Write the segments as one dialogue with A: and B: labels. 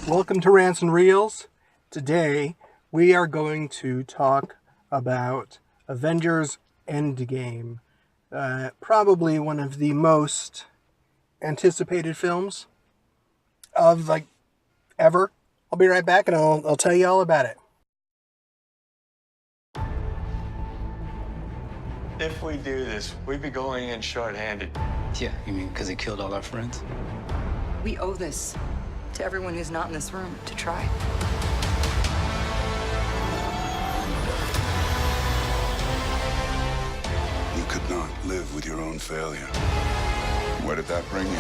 A: Welcome to Rants and Reels. Today we are going to talk about Avengers Endgame. Probably one of the most anticipated films of ever. I'll be right back and I'll tell you all about it.
B: If we do this, we'd be going in short-handed.
C: Yeah, you mean because he killed all our friends?
D: We owe this to everyone who's not in this room to try.
E: You could not live with your own failure. Where did that bring you?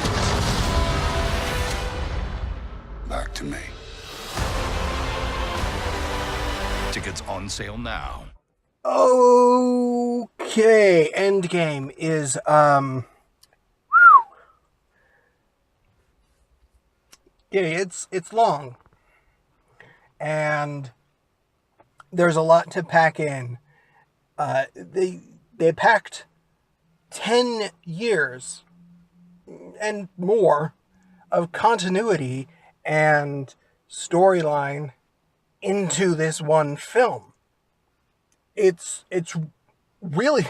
E: Back to me.
F: Tickets on sale now.
A: Okay, Endgame is it's long, and there's a lot to pack in. They packed 10 years and more of continuity and storyline into this one film. It's really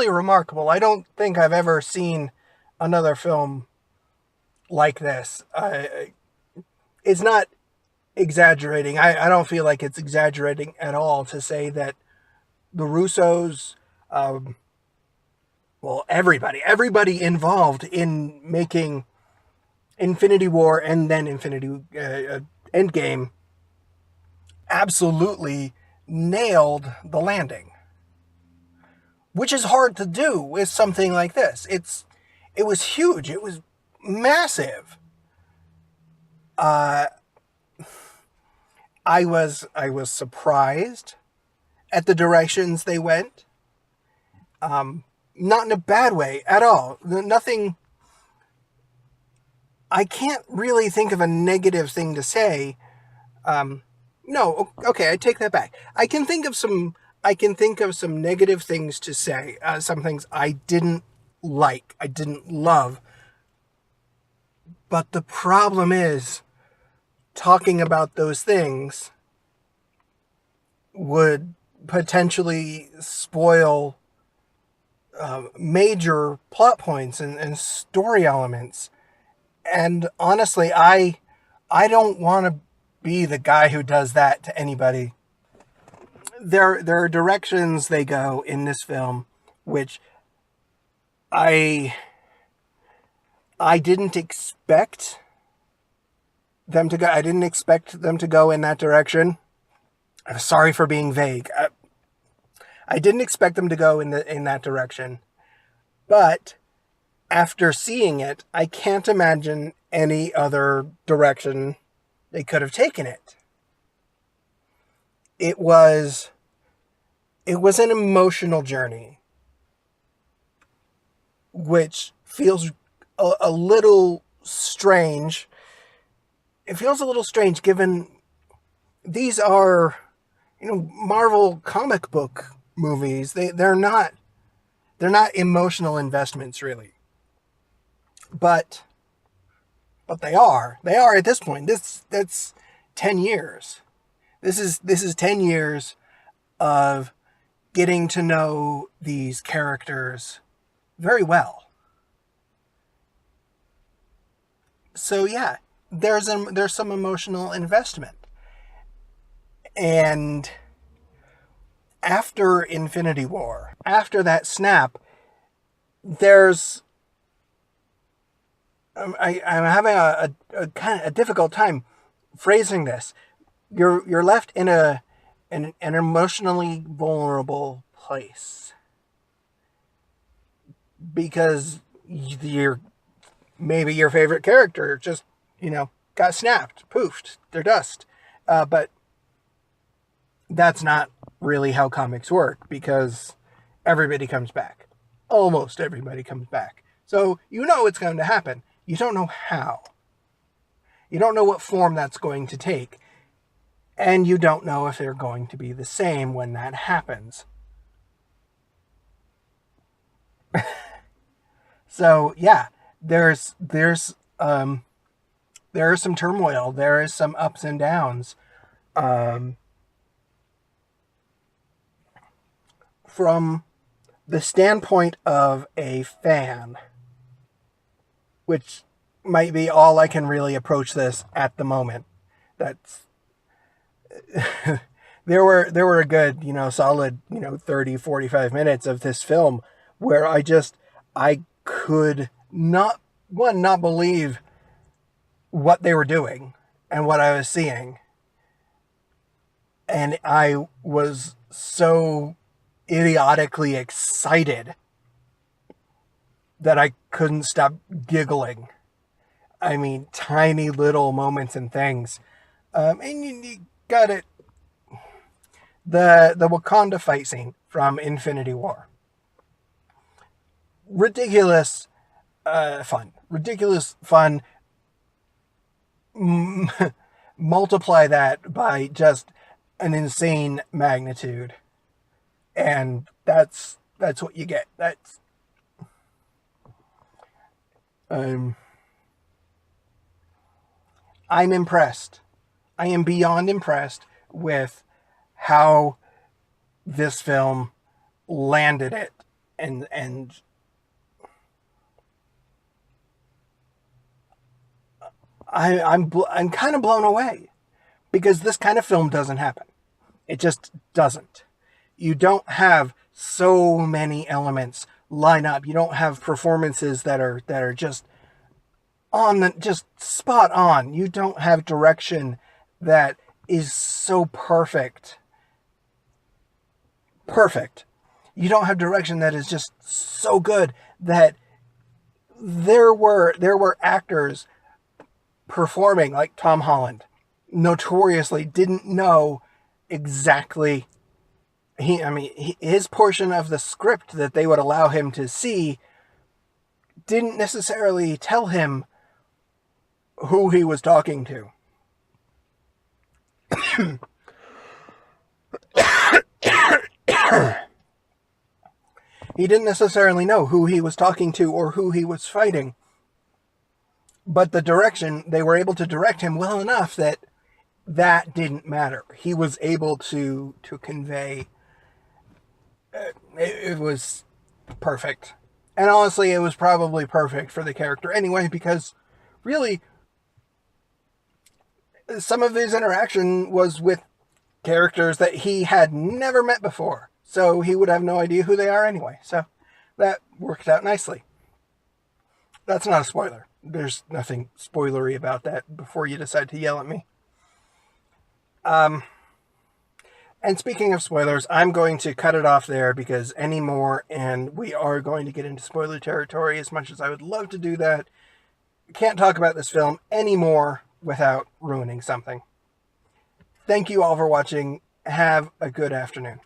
A: remarkable. I don't think I've ever seen another film like this. It's not exaggerating. I don't feel like it's exaggerating at all to say that the Russos, everybody involved in making Infinity War and then Endgame absolutely nailed the landing, which is hard to do with something like this. It was huge. It was massive. I was surprised at the directions they went. Not in a bad way at all. Nothing. I can't really think of a negative thing to say. No, okay, I take that back. I can think of some negative things to say. Some things I didn't like, I didn't love. But the problem is, talking about those things would potentially spoil major plot points and story elements. And honestly, I don't want to be the guy who does that to anybody. There are directions they go in this film which I didn't expect them to go. I didn't expect them to go in that direction. I'm sorry for being vague. I didn't expect them to go in that direction. But after seeing it, I can't imagine any other direction they could have taken it. It was an emotional journey, which feels a little strange. It feels a little strange given these are, Marvel comic book movies. They're not emotional investments really. But they are at this point. That's 10 years. This is 10 years of getting to know these characters very well. So yeah, there's some emotional investment. And after Infinity War, after that snap, there's I'm having a kind of a difficult time phrasing this. You're left in an emotionally vulnerable place because maybe your favorite character just got snapped, poofed, they're dust. But that's not really how comics work, because everybody comes back. Almost everybody comes back. So it's going to happen. You don't know how. You don't know what form that's going to take. And you don't know if they're going to be the same when that happens. So yeah, there's There is some turmoil. There is some ups and downs. From the standpoint of a fan, which might be all I can really approach this at the moment. That's there were a good, solid, 30, 45 minutes of this film where I could not believe what they were doing and what I was seeing. And I was so idiotically excited that I couldn't stop giggling. I mean, tiny little moments and things. And you got it. The Wakanda fight scene from Infinity War. Ridiculous fun. Ridiculous fun. Multiply that by just an insane magnitude. And that's what you get. I'm impressed. I am beyond impressed with how this film landed it, and I'm kind of blown away, because this kind of film doesn't happen. It just doesn't. You don't have so many elements line up. You don't have performances that are just just spot on. You don't have direction that is so perfect. You don't have direction that is just so good that there were actors performing, like Tom Holland, notoriously didn't know exactly. His portion of the script that they would allow him to see didn't necessarily tell him who he was talking to. He didn't necessarily know who he was talking to or who he was fighting. But the direction, they were able to direct him well enough that didn't matter. He was able to convey. It was perfect. And honestly, it was probably perfect for the character anyway, because really, some of his interaction was with characters that he had never met before. So he would have no idea who they are anyway. So that worked out nicely. That's not a spoiler. There's nothing spoilery about that before you decide to yell at me. And speaking of spoilers, I'm going to cut it off there, because any more, and we are going to get into spoiler territory, as much as I would love to do that. Can't talk about this film anymore without ruining something. Thank you all for watching. Have a good afternoon.